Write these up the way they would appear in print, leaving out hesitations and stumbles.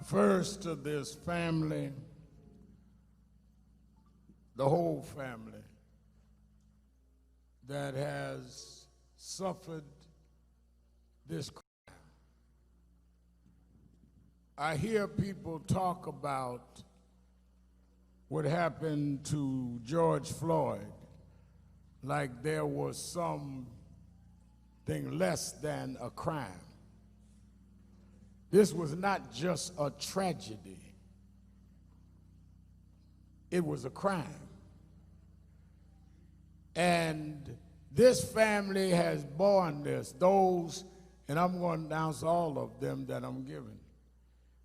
First to this family, the whole family that has suffered this crime. I hear people talk about what happened to George Floyd like there was something less than a crime. This was not just a tragedy. It was a crime. And this family has borne this, those, and I'm going to announce all of them that I'm giving,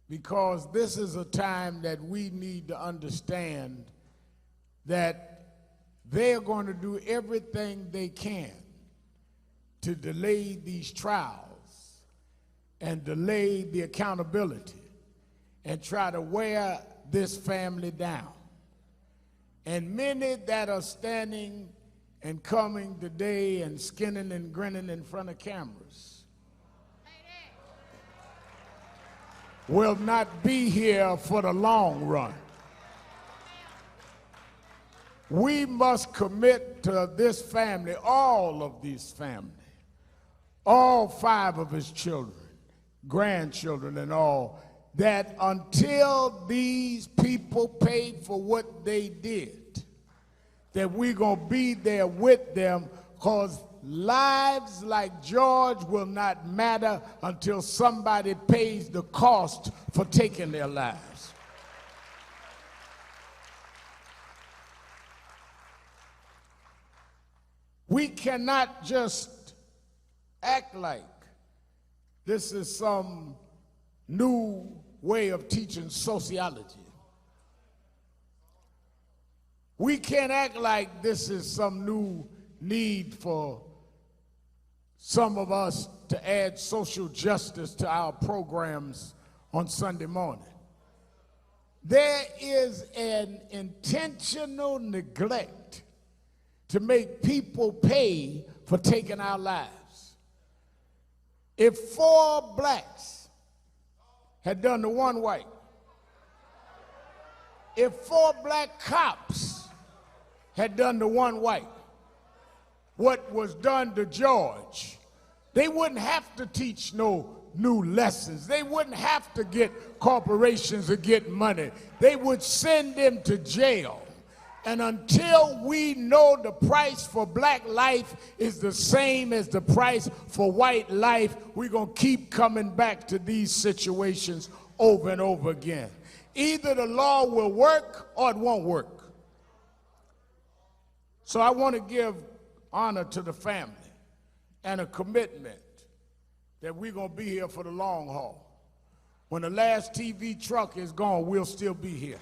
because this is a time that we need to understand that they're going to do everything they can to delay these trials and delay the accountability and try to wear this family down. And many that are standing and coming today and skinning and grinning in front of cameras will not be here for the long run. We must commit to this family, all of this family, all 5 of his children, grandchildren and all, that until these people paid for what they did, that we're going to be there with them, because lives like George will not matter until somebody pays the cost for taking their lives. We cannot just act like this is some new way of teaching sociology. We can't act like this is some new need for some of us to add social justice to our programs on Sunday morning. There is an intentional neglect to make people pay for taking our lives. If 4 blacks had done to 1 white, if 4 black cops had done to 1 white what was done to George, they wouldn't have to teach no new lessons. They wouldn't have to get corporations to get money. They would send them to jail. And until we know the price for black life is the same as the price for white life, we're going to keep coming back to these situations over and over again. Either the law will work or it won't work. So I want to give honor to the family and a commitment that we're going to be here for the long haul. When the last TV truck is gone, we'll still be here.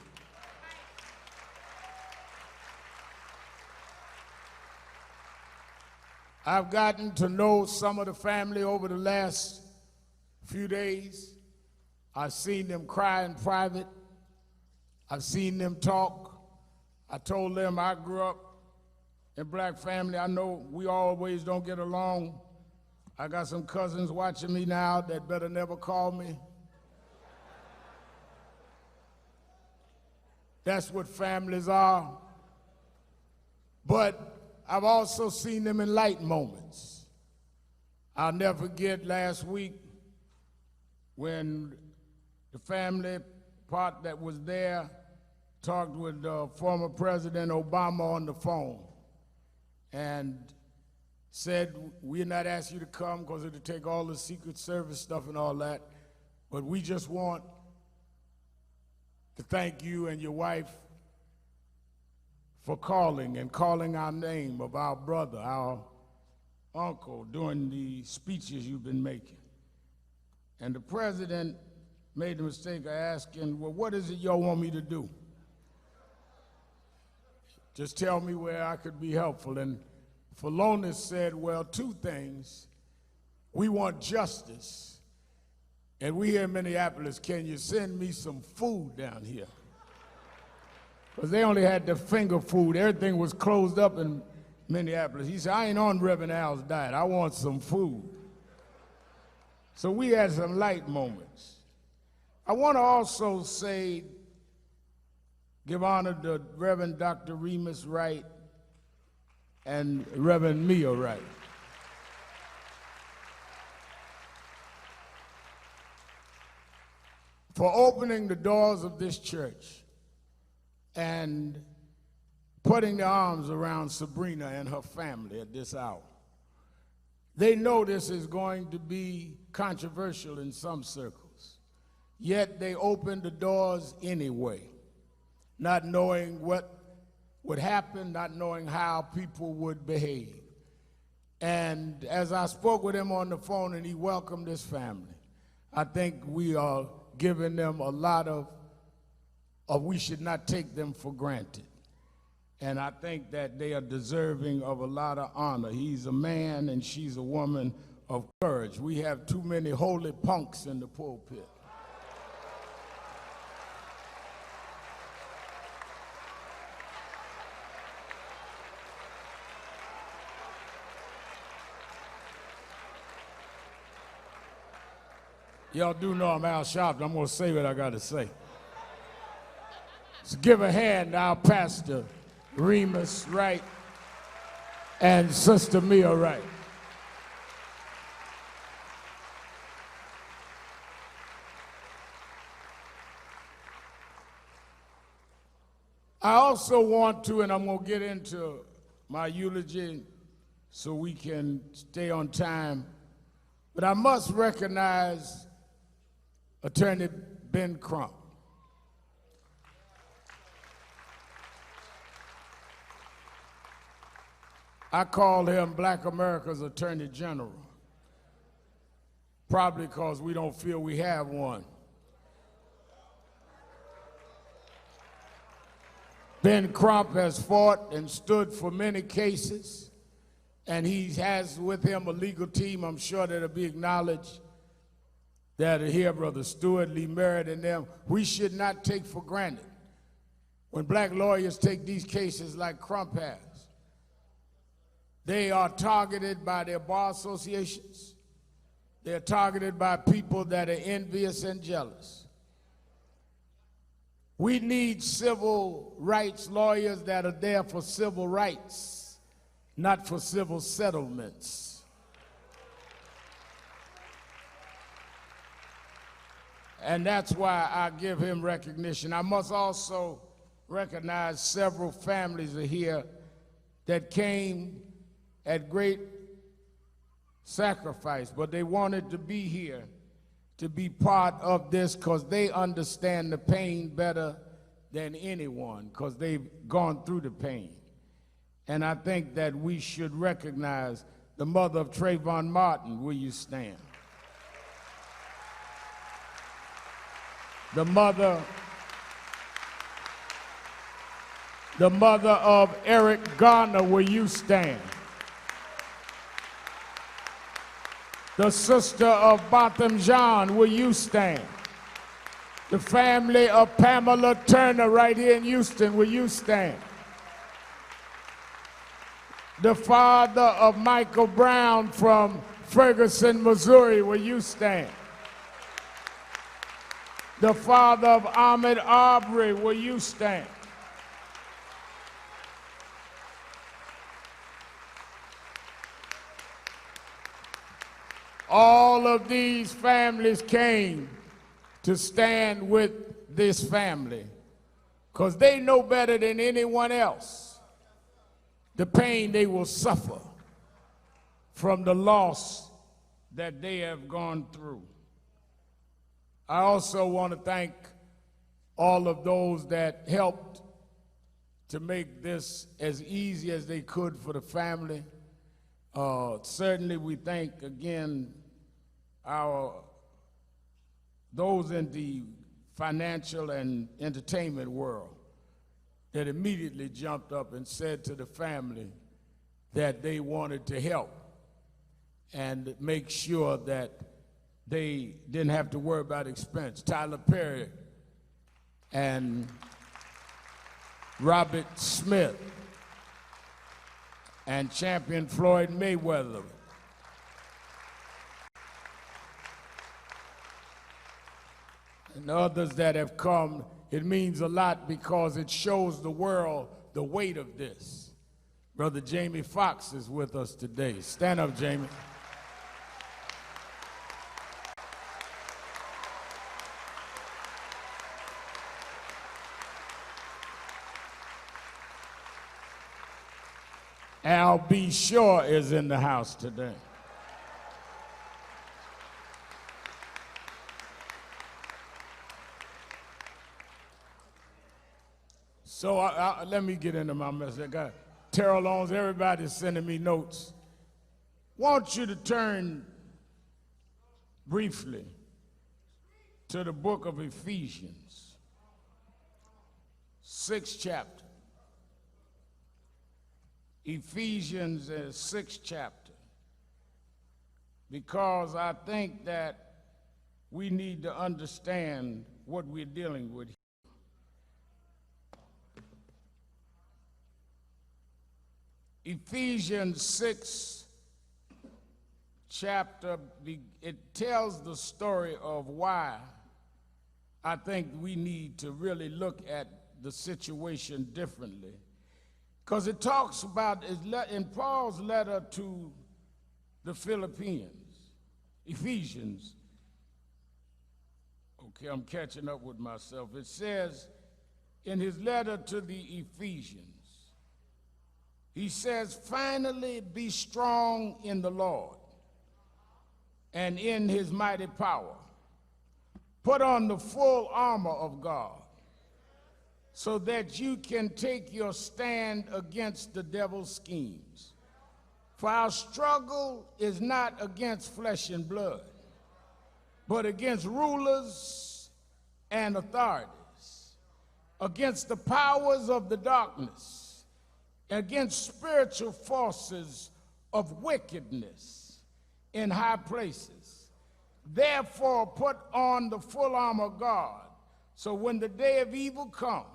I've gotten to know some of the family over the last few days. I've seen them cry in private. I've seen them talk. I told them I grew up in a black family. I know we always don't get along. I got some cousins watching me now that better never call me. That's what families are. But I've also seen them in light moments. I'll never forget last week when the family part that was there talked with former President Obama on the phone and said, we're not asking you to come because it'll take all the Secret Service stuff and all that, but we just want to thank you and your wife for calling our name of our brother, our uncle, during the speeches you've been making. And the president made the mistake of asking, well, what is it y'all want me to do? Just tell me where I could be helpful. And Philonis said, well, 2 things. We want justice. And we here in Minneapolis, can you send me some food down here? Because they only had the finger food. Everything was closed up in Minneapolis. He said, I ain't on Reverend Al's diet. I want some food. So we had some light moments. I want to also say, give honor to Reverend Dr. Remus Wright and Reverend Mia Wright. For opening the doors of this church and putting their arms around Sabrina and her family at this hour. They know this is going to be controversial in some circles, yet they opened the doors anyway, not knowing what would happen, not knowing how people would behave. And as I spoke with him on the phone and he welcomed his family, I think we are giving them a lot of we should not take them for granted. And I think that they are deserving of a lot of honor. He's a man and she's a woman of courage. We have too many holy punks in the pulpit. Y'all do know I'm Al Sharpton. I'm going to say what I got to say. So give a hand to our pastor, Remus Wright, and Sister Mia Wright. I also want to, and I'm going to get into my eulogy so we can stay on time, but I must recognize Attorney Ben Crump. I call him Black America's Attorney General, probably because we don't feel we have one. Ben Crump has fought and stood for many cases, and he has with him a legal team, I'm sure that'll be acknowledged, that are here, Brother Stewart, Lee Merritt, and them. We should not take for granted when black lawyers take these cases like Crump has. They are targeted by their bar associations. They're targeted by people that are envious and jealous. We need civil rights lawyers that are there for civil rights, not for civil settlements. And that's why I give him recognition. I must also recognize several families are here that came at great sacrifice, but they wanted to be here to be part of this because they understand the pain better than anyone because they've gone through the pain. And I think that we should recognize the mother of Trayvon Martin. Will you stand? The mother of Eric Garner, will you stand? The sister of Botham Jean, will you stand? The family of Pamela Turner right here in Houston, will you stand? The father of Michael Brown from Ferguson, Missouri, will you stand? The father of Ahmaud Arbery, will you stand? All of these families came to stand with this family because they know better than anyone else the pain they will suffer from the loss that they have gone through. I also want to thank all of those that helped to make this as easy as they could for the family. Certainly we thank again those in the financial and entertainment world that immediately jumped up and said to the family that they wanted to help and make sure that they didn't have to worry about expense. Tyler Perry and Robert Smith and champion Floyd Mayweather. and others that have come. It means a lot because it shows the world the weight of this. Brother Jamie Foxx is with us today. Stand up, Jamie. Al B. Shore is in the house today. So let me get into my message. I got Terrell Owens, everybody's sending me notes. Want you to turn briefly to the book of Ephesians, 6th chapter. Ephesians 6th chapter, because I think that we need to understand what we're dealing with. Ephesians 6 chapter, it tells the story of why I think we need to really look at the situation differently. Because it talks about, in Paul's letter to the Ephesians, okay, I'm catching up with myself. It says in his letter to the Ephesians, he says, finally be strong in the Lord and in his mighty power. Put on the full armor of God, so that you can take your stand against the devil's schemes. For our struggle is not against flesh and blood, but against rulers and authorities, against the powers of the darkness, against spiritual forces of wickedness in high places. Therefore, put on the full armor of God, so when the day of evil comes,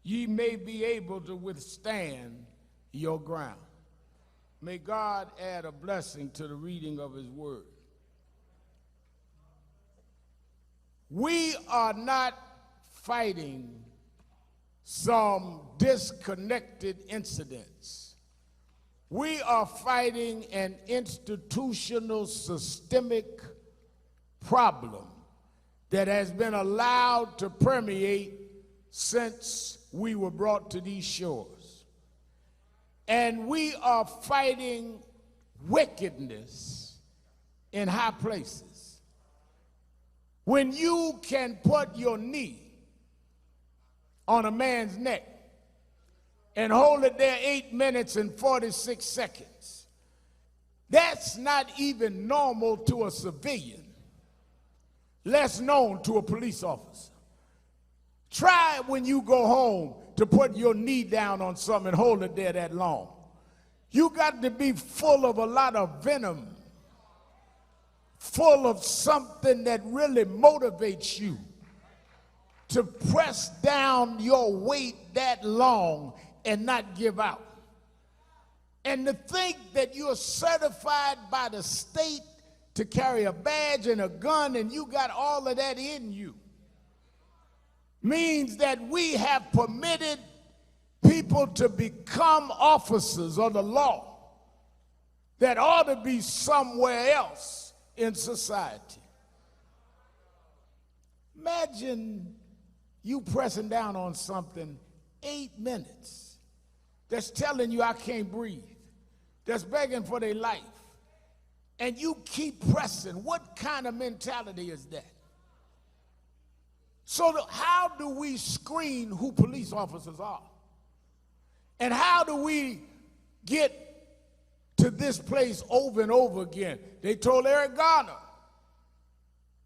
ye may be able to withstand your ground. May God add a blessing to the reading of his word. We are not fighting some disconnected incidents. We are fighting an institutional, systemic problem that has been allowed to permeate since we were brought to these shores. And we are fighting wickedness in high places. When you can put your knee on a man's neck and hold it there 8 minutes and 46 seconds, that's not even normal to a civilian, less known to a police officer. Try when you go home to put your knee down on something and hold it there that long. You got to be full of a lot of venom, full of something that really motivates you to press down your weight that long and not give out. And to think that you're certified by the state to carry a badge and a gun and you got all of that in you means that we have permitted people to become officers of the law that ought to be somewhere else in society. Imagine you pressing down on something 8 minutes that's telling you I can't breathe, that's begging for their life, and you keep pressing. What kind of mentality is that? So how do we screen who police officers are? And how do we get to this place over and over again? They told Eric Garner,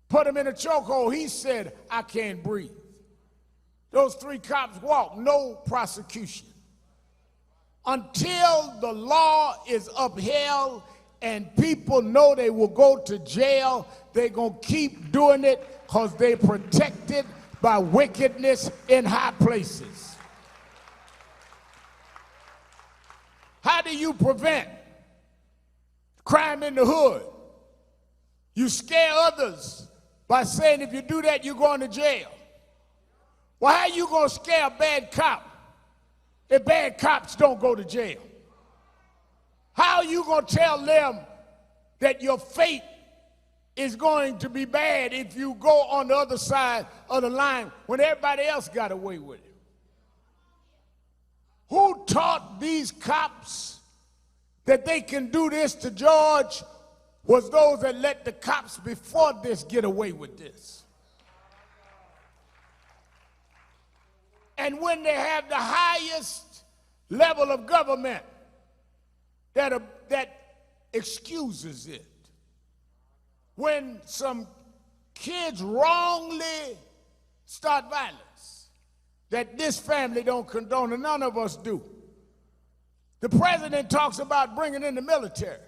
put him in a chokehold. He said, I can't breathe. Those 3 cops walked, no prosecution. Until the law is upheld and people know they will go to jail, they're going to keep doing it because they're protected by wickedness in high places. How do you prevent crime in the hood? You scare others by saying if you do that, you're going to jail. Well, how are you going to scare a bad cop if bad cops don't go to jail? How are you going to tell them that your fate is going to be bad if you go on the other side of the line when everybody else got away with it? Who taught these cops that they can do this to George was those that let the cops before this get away with this. And when they have the highest level of government that excuses it, when some kids wrongly start violence, that this family don't condone, and none of us do. The president talks about bringing in the military,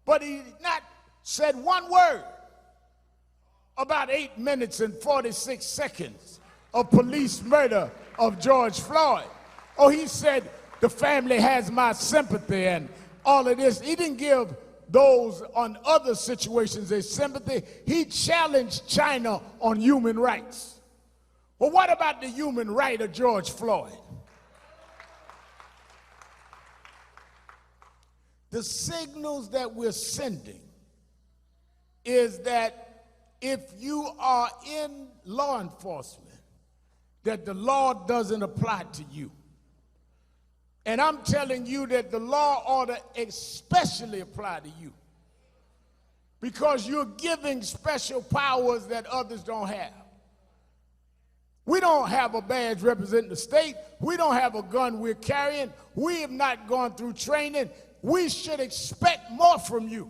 but he not said one word about 8 minutes and 46 seconds of police murder of George Floyd. Oh, he said the family has my sympathy and all of this. He didn't give those on other situations their sympathy. He challenged China on human rights. Well, what about the human right of George Floyd? The signals that we're sending is that if you are in law enforcement, that the law doesn't apply to you. And I'm telling you that the law ought to especially apply to you, because you're giving special powers that others don't have. We don't have a badge representing the state. We don't have a gun we're carrying. We have not gone through training. We should expect more from you.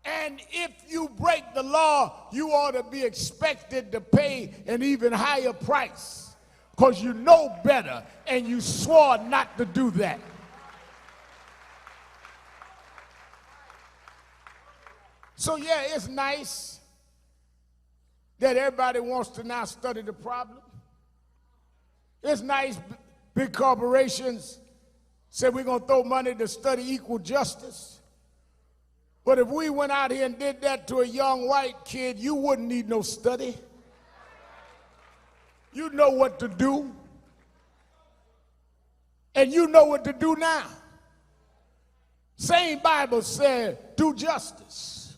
And if you break the law, you ought to be expected to pay an even higher price, because you know better and you swore not to do that. So yeah, it's nice that everybody wants to now study the problem. It's nice big corporations say we're going to throw money to study equal justice. But if we went out here and did that to a young white kid, you wouldn't need no study. You know what to do. And you know what to do now. Same Bible said, do justice.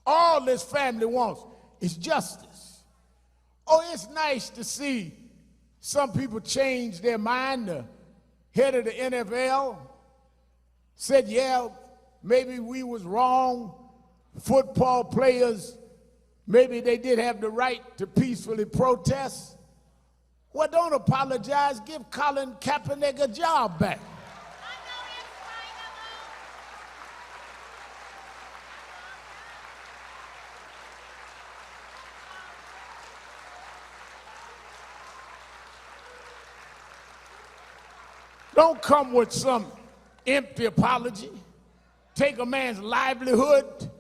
All this family wants is justice. Oh, it's nice to see some people change their mind. The head of the NFL said, yeah, maybe we was wrong. Football players, maybe they did have the right to peacefully protest. Well, don't apologize. Give Colin Kaepernick a job back. Don't come with some empty apology. Take a man's livelihood,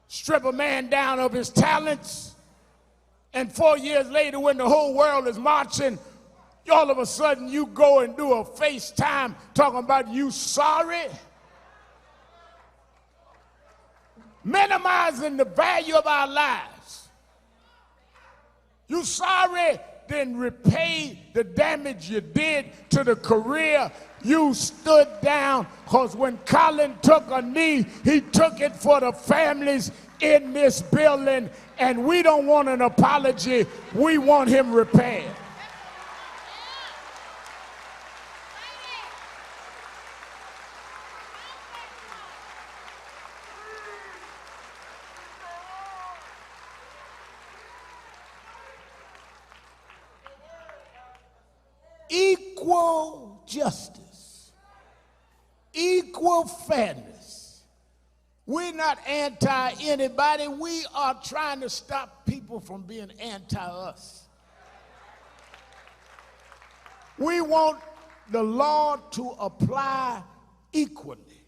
strip a man down of his talents, and 4 years later when the whole world is marching, all of a sudden you go and do a FaceTime talking about you sorry. Minimizing the value of our lives. You sorry? Then repay the damage you did to the career. You stood down, because when Colin took a knee, he took it for the families in this building, and we don't want an apology. We want him repaired. Equal justice, equal fairness. We're not anti-anybody. We are trying to stop people from being anti-us. We want the law to apply equally.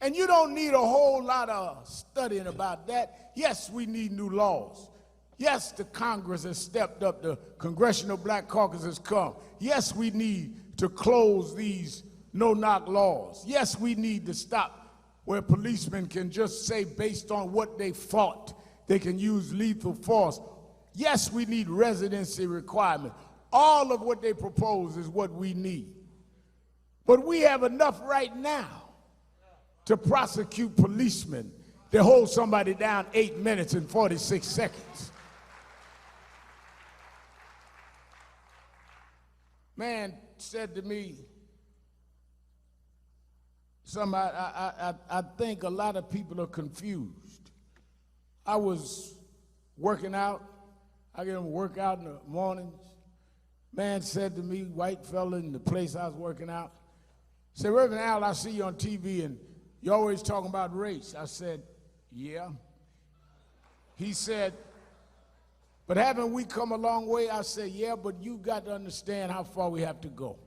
And you don't need a whole lot of studying about that. Yes, we need new laws. Yes, the Congress has stepped up. The Congressional Black Caucus has come. Yes, we need to close these no-knock laws. Yes, we need to stop where policemen can just say based on what they fought, they can use lethal force. Yes, we need residency requirement. All of what they propose is what we need. But we have enough right now to prosecute policemen that hold somebody down 8 minutes and 46 seconds. Man said to me, I think a lot of people are confused. I was working out. I get them work out in the mornings. Man said to me, white fella in the place I was working out, said, Reverend Al, I see you on TV and you're always talking about race. I said, yeah. He said, but haven't we come a long way? I said, yeah, but you got to understand how far we have to go.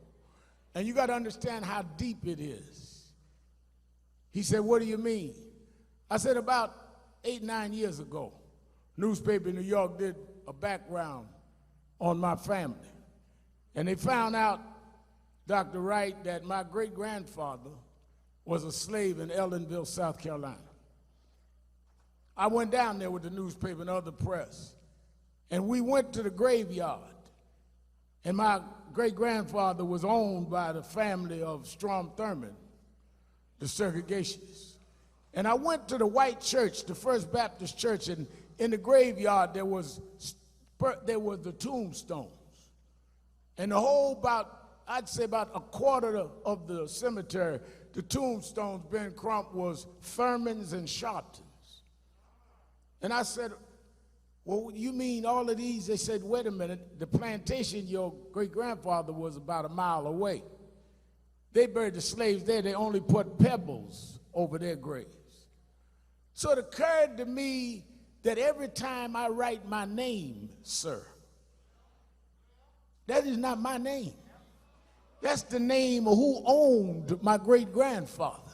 And you got to understand how deep it is. He said, what do you mean? I said, about 8, 9 years ago, newspaper in New York did a background on my family. And they found out, Dr. Wright, that my great-grandfather was a slave in Ellenville, South Carolina. I went down there with the newspaper and other press, and we went to the graveyard. And my great-grandfather was owned by the family of Strom Thurmond, the segregationists. And I went to the white church, the First Baptist Church, and in the graveyard there was the tombstones. And the whole I'd say about a quarter of the cemetery, the tombstones, Ben Crump, was Thurmands and Sharptons. And I said, well, you mean all of these? They said, wait a minute, the plantation your great-grandfather was about a mile away. They buried the slaves there. They only put pebbles over their graves. So it occurred to me that every time I write my name, sir, that is not my name. That's the name of who owned my great-grandfather.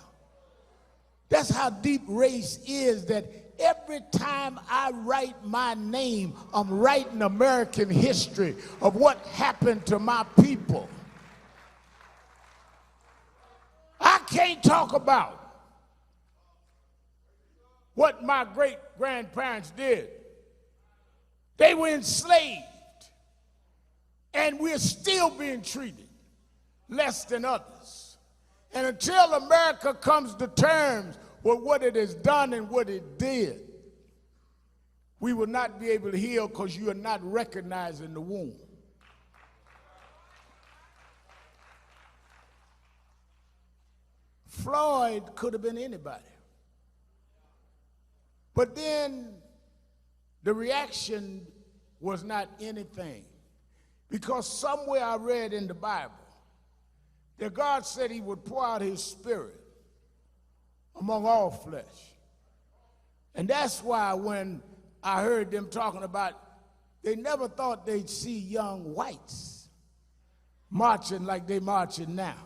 That's how deep race is, that every time I write my name, I'm writing American history of what happened to my people. I can't talk about what my great-grandparents did. They were enslaved, and we're still being treated less than others. And until America comes to terms with what it has done and what it did, we will not be able to heal because you are not recognizing the womb. Floyd could have been anybody. But then the reaction was not anything. Because somewhere I read in the Bible that God said he would pour out his spirit among all flesh. And that's why when I heard them talking about, they never thought they'd see young whites marching like they marching now.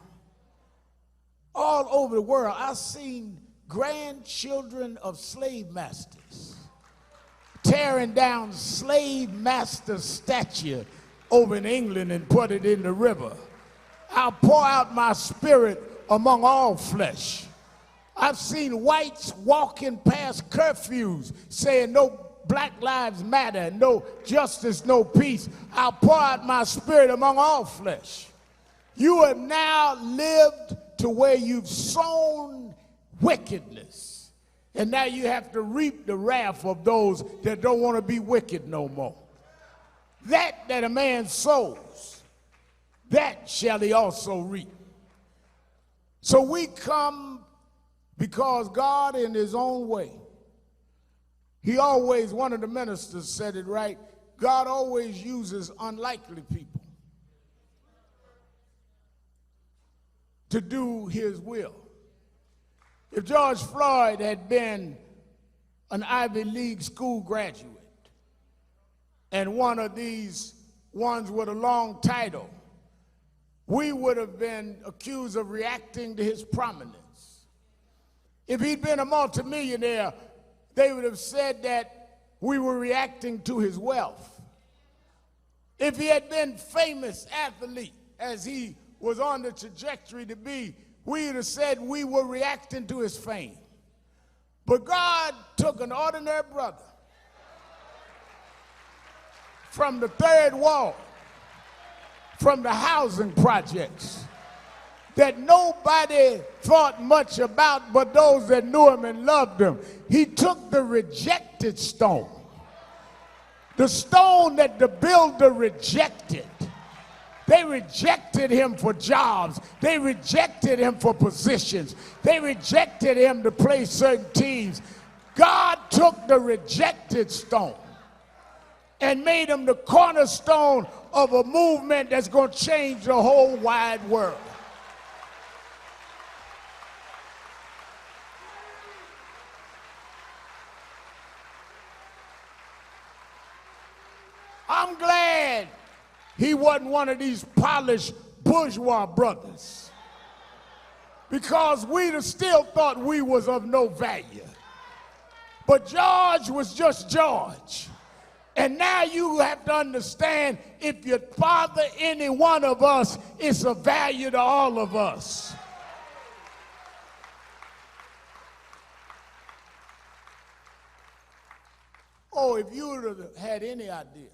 All over the world, I've seen grandchildren of slave masters tearing down slave master statue over in England and put it in the river. I'll pour out my spirit among all flesh. I've seen whites walking past curfews saying no Black Lives Matter, no justice, no peace. I'll pour out my spirit among all flesh. You have now lived to where you've sown wickedness, and now you have to reap the wrath of those that don't want to be wicked no more. That a man sows, that shall he also reap. So we come because God, in his own way, he always, one of the ministers said it right, God always uses unlikely people to do his will. If George Floyd had been an Ivy League school graduate and one of these ones with a long title, we would have been accused of reacting to his prominence. If he'd been a multimillionaire, they would have said that we were reacting to his wealth. If he had been famous athlete, as he was on the trajectory to be, we would have said we were reacting to his fame. But God took an ordinary brother from the third ward, from the housing projects that nobody thought much about but those that knew him and loved him. He took the rejected stone, the stone that the builder rejected. They rejected him for jobs. They rejected him for positions. They rejected him to play certain teams. God took the rejected stone and made him the cornerstone of a movement that's going to change the whole wide world. I'm glad he wasn't one of these polished bourgeois brothers, because we'd have still thought we was of no value. But George was just George. And now you have to understand, if you father any one of us, it's of value to all of us. Oh, if you would have had any idea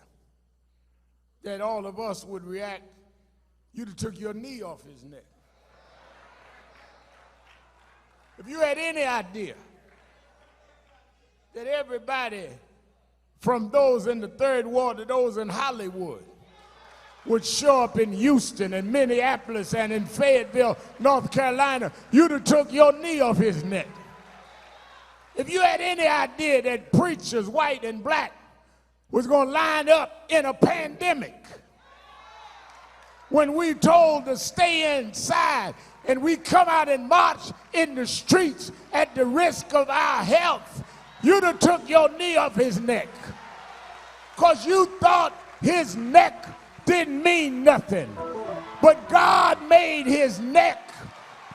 that all of us would react, you'd have took your knee off his neck. If you had any idea that everybody, from those in the third ward to those in Hollywood, would show up in Houston and Minneapolis and in Fayetteville, North Carolina, you'd have took your knee off his neck. If you had any idea that preachers, white and black, was going to line up in a pandemic when we told to stay inside, and we come out and march in the streets at the risk of our health, you'd have took your knee off his neck, because you thought his neck didn't mean nothing. But God made his neck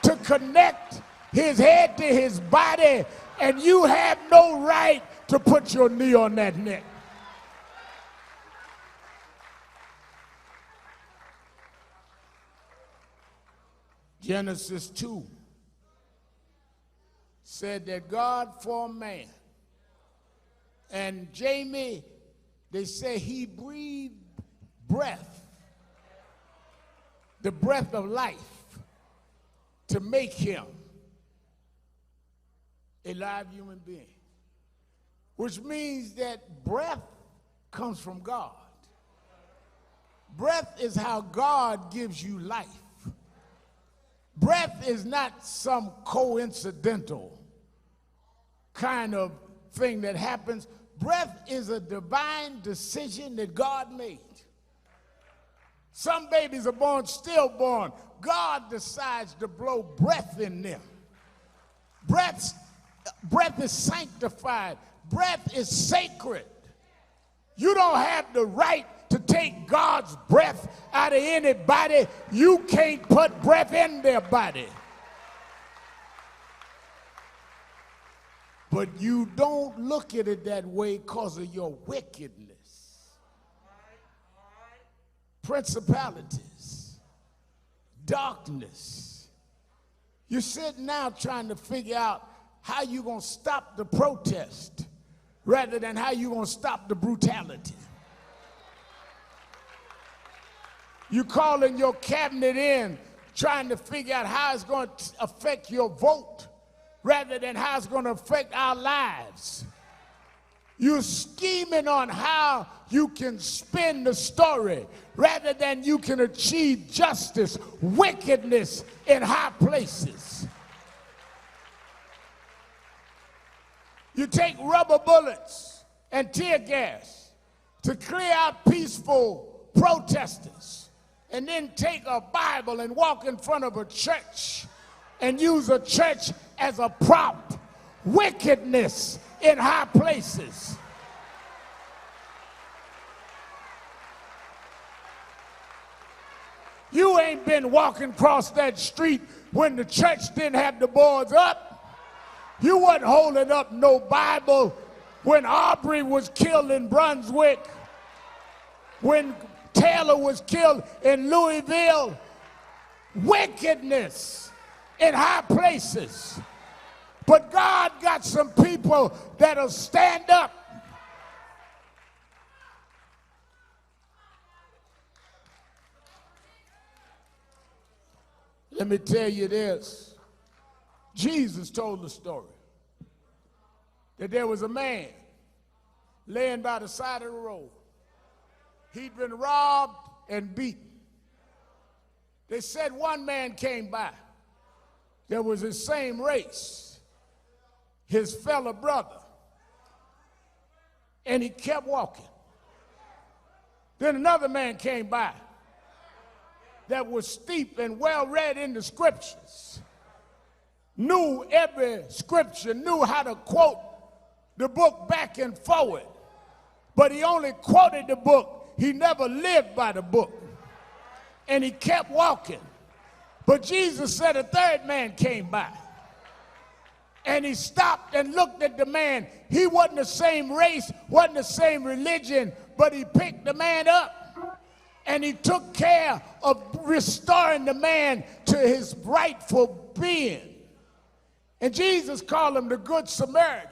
to connect his head to his body, and you have no right to put your knee on that neck. Genesis 2 said that God formed man. And Jamie, they say he breathed breath, the breath of life, to make him a live human being. Which means that breath comes from God. Breath is how God gives you life. Breath is not some coincidental kind of thing that happens. Breath is a divine decision that God made. Some babies are born stillborn. God decides to blow breath in them. Breath is sanctified. Breath is sacred. You don't have the right to take God's breath out of anybody. You can't put breath in their body. But you don't look at it that way because of your wickedness. Principalities, darkness. You're sitting now trying to figure out how you're going to stop the protest rather than how you're going to stop the brutality. You're calling your cabinet in trying to figure out how it's going to affect your vote rather than how it's going to affect our lives. You're scheming on how you can spin the story rather than you can achieve justice, wickedness in high places. You take rubber bullets and tear gas to clear out peaceful protesters, and then take a Bible and walk in front of a church and use a church as a prop. Wickedness in high places. You ain't been walking across that street when the church didn't have the boards up. You wasn't holding up no Bible when Aubrey was killed in Brunswick, when Taylor was killed in Louisville. Wickedness in high places. But God got some people that'll stand up. Let me tell you this. Jesus told the story that there was a man laying by the side of the road. He'd been robbed and beaten. They said one man came by that was his same race, his fellow brother, and he kept walking. Then another man came by that was steep and well read in the scriptures, knew every scripture, knew how to quote the book back and forward, but he only quoted the book. He never lived by the book, and he kept walking. But Jesus said a third man came by, and he stopped and looked at the man. He wasn't the same race, wasn't the same religion, but he picked the man up, and he took care of restoring the man to his rightful being. And Jesus called him the Good Samaritan.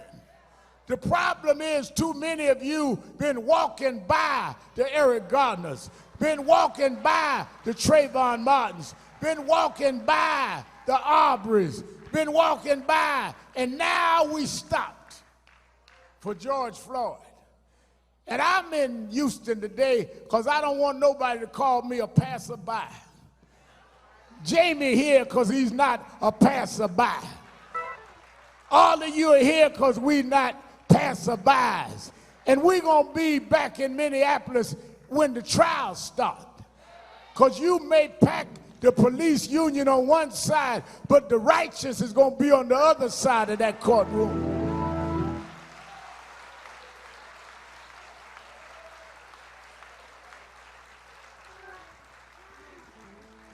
The problem is too many of you been walking by the Eric Gardners, been walking by the Trayvon Martins, been walking by the Aubreys, been walking by, and now we stopped for George Floyd. And I'm in Houston today because I don't want nobody to call me a passerby. Jamie here because he's not a passerby. All of you are here because we're not passerbys. And we're going to be back in Minneapolis when the trials start. Because you may pack the police union on one side, but the righteous is going to be on the other side of that courtroom.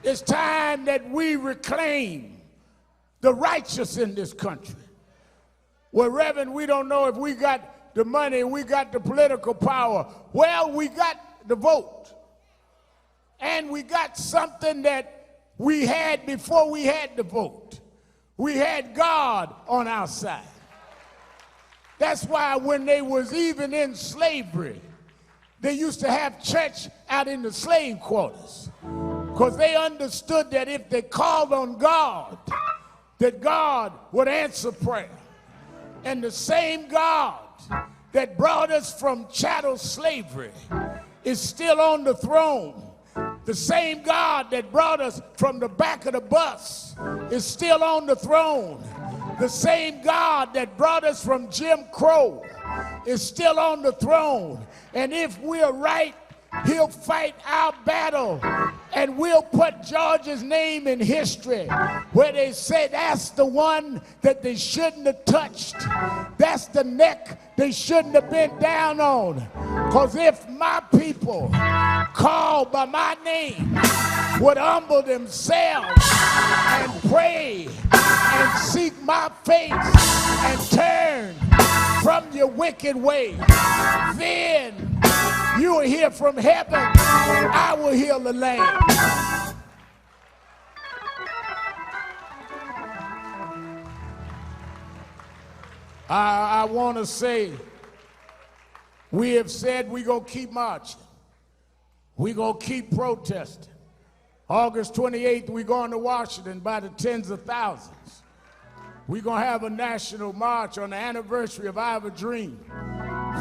It's time that we reclaim the righteous in this country. Well, Reverend, we don't know if we got the money, we got the political power. Well, we got the vote. And we got something that we had before we had the vote. We had God on our side. That's why when they was even in slavery, they used to have church out in the slave quarters, because they understood that if they called on God, that God would answer prayer. And the same God that brought us from chattel slavery is still on the throne. The same God that brought us from the back of the bus is still on the throne. The same God that brought us from Jim Crow is still on the throne. And if we're right, he'll fight our battle, and we'll put George's name in history where they say that's the one that they shouldn't have touched. That's the neck they shouldn't have been down on. Because if my people called by my name would humble themselves and pray and seek my face and turn from your wicked ways, then you will hear from heaven, I will heal the land. I want to say, we have said we're going to keep marching. We're going to keep protesting. August 28th, we're going to Washington by the tens of thousands. We're going to have a national march on the anniversary of I Have a Dream.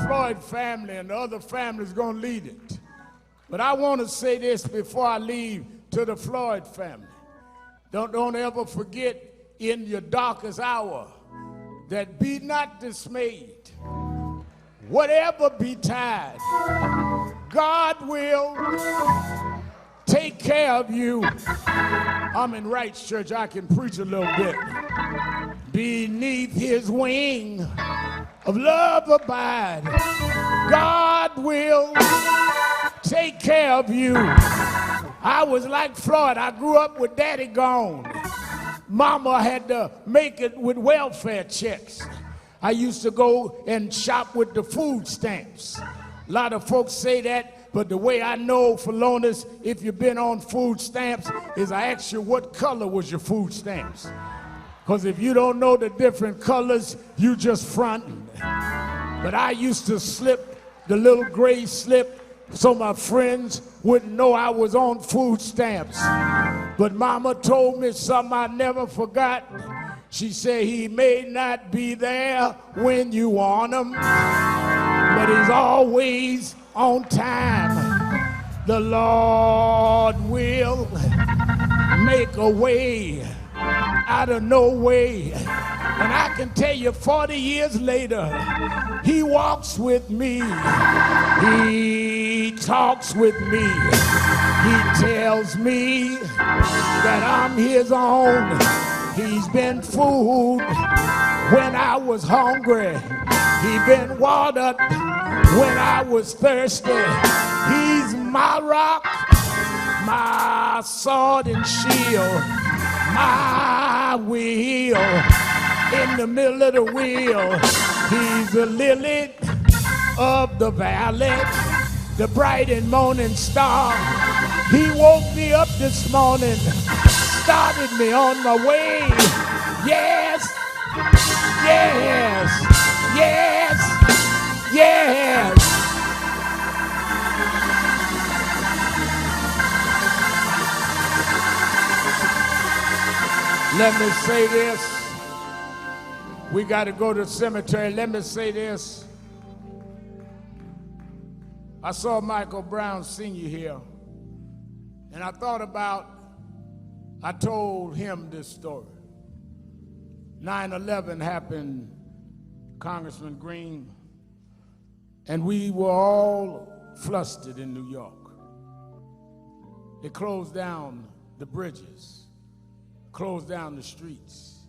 Floyd family and the other families going to lead it. But I want to say this before I leave to the Floyd family. Don't ever forget in your darkest hour that be not dismayed. Whatever betide, God will take care of you. I'm in Wright's church. I can preach a little bit. Beneath his wing of love abide, God will take care of you. I was like Floyd. I grew up with daddy gone. Mama had to make it with welfare checks. I used to go and shop with the food stamps. A lot of folks say that, but the way I know, Philonus, if you've been on food stamps, is I ask you what color was your food stamps. Because if you don't know the different colors, you just fronting. But I used to slip the little gray slip so my friends wouldn't know I was on food stamps. But Mama told me something I never forgot. She said, he may not be there when you want him, but he's always on time. The Lord will make a way out of no way. And I can tell you 40 years later, he walks with me. He talks with me. He tells me that I'm his own. He's been food when I was hungry. He's been watered when I was thirsty. He's my rock, my sword and shield, my wheel in the middle of the wheel. He's the lily of the valley, the bright and morning star. He woke me up this morning, started me on my way. Yes, yes, yes, yes. Let me say this. We got to go to the cemetery. Let me say this. I saw Michael Brown Sr. here, and I thought about, I told him this story. 9/11 happened, Congressman Green, and we were all flustered in New York. They closed down the bridges, closed down the streets,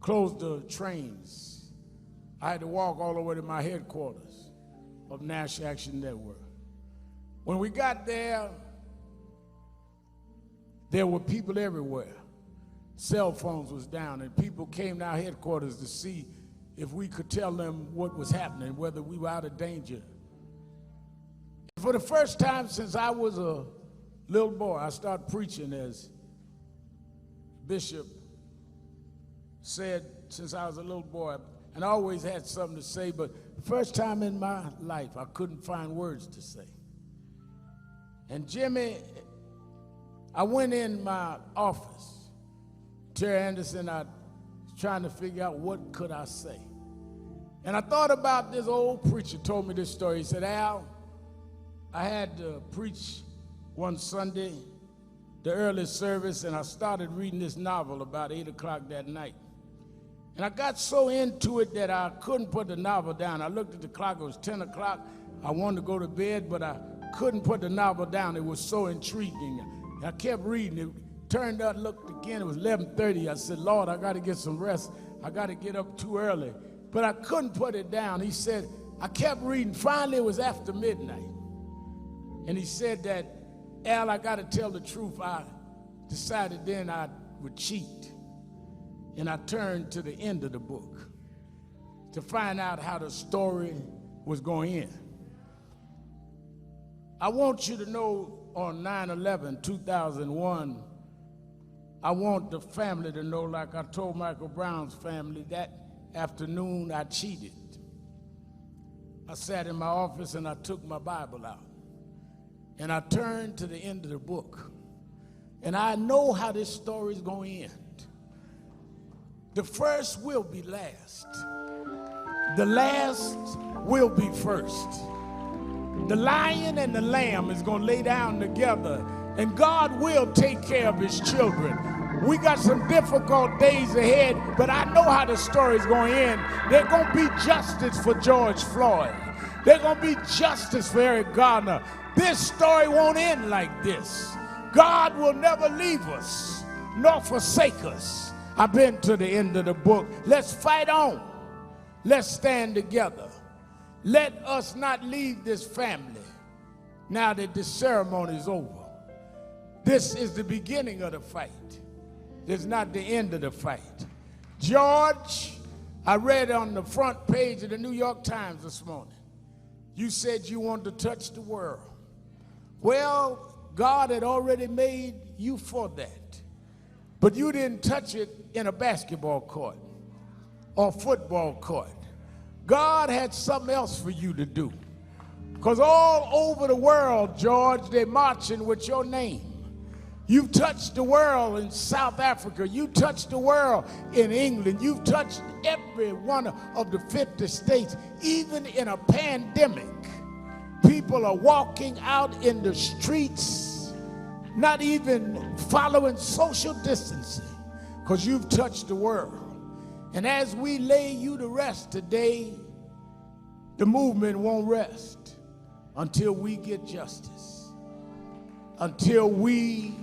closed the trains. I had to walk all the way to my headquarters of National Action Network. When we got there were people everywhere. Cell phones was down, and people came to our headquarters to see if we could tell them what was happening, whether we were out of danger. For the first time since I was a little boy, I started preaching, as Bishop said, since I was a little boy, and I always had something to say, but the first time in my life, I couldn't find words to say. And Jimmy, I went in my office, Terry Anderson, I was trying to figure out what could I say. And I thought about this old preacher told me this story. He said, Al, I had to preach one Sunday, the early service, and I started reading this novel about 8 o'clock that night. And I got so into it that I couldn't put the novel down. I looked at the clock, it was 10 o'clock. I wanted to go to bed, but I couldn't put the novel down. It was so intriguing. I kept reading. It turned out, looked again, it was 11:30. I said, Lord, I got to get some rest. I got to get up too early. But I couldn't put it down. He said, I kept reading. Finally, it was after midnight. And he said that, Al, I got to tell the truth. I decided then I would cheat. And I turned to the end of the book to find out how the story was going to end. I want you to know, on 9/11, 2001, I want the family to know, like I told Michael Brown's family, that afternoon I cheated. I sat in my office and I took my Bible out. And I turned to the end of the book. And I know how this story is going to end. The first will be last. The last will be first. The lion and the lamb is going to lay down together, and God will take care of his children. We got some difficult days ahead, but I know how the story's going to end. There's going to be justice for George Floyd. There's going to be justice for Eric Garner. This story won't end like this. God will never leave us nor forsake us. I've been to the end of the book. Let's fight on. Let's stand together. Let us not leave this family now that this ceremony is over. This is the beginning of the fight. It's not the end of the fight. George, I read on the front page of the New York Times this morning, you said you wanted to touch the world. Well, God had already made you for that. But you didn't touch it in a basketball court or football court. God had something else for you to do. Because all over the world, George, they're marching with your name. You've touched the world in South Africa. You touched the world in England. You've touched every one of the 50 states. Even in a pandemic, people are walking out in the streets, not even following social distancing, because you've touched the world. And as we lay you to rest today, the movement won't rest until we get justice, until we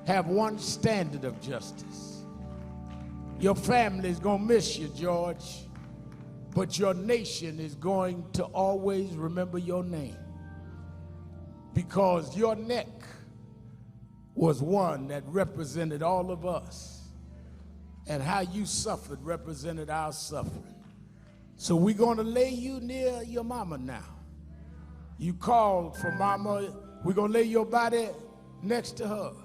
have one standard of justice. Your family is going to miss you, George, but your nation is going to always remember your name, because your neck was one that represented all of us, and how you suffered represented our suffering. So we're going to lay you near your mama now. You called for mama. We're going to lay your body next to hers.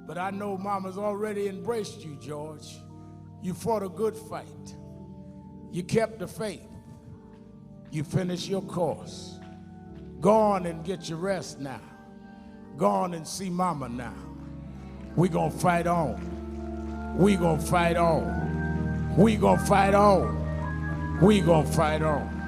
But I know mama's already embraced you, George. You fought a good fight. You kept the faith. You finished your course. Go on and get your rest now. Go on and see mama now. We're going to fight on. We're going to fight on. We're going to fight on. We're going to fight on.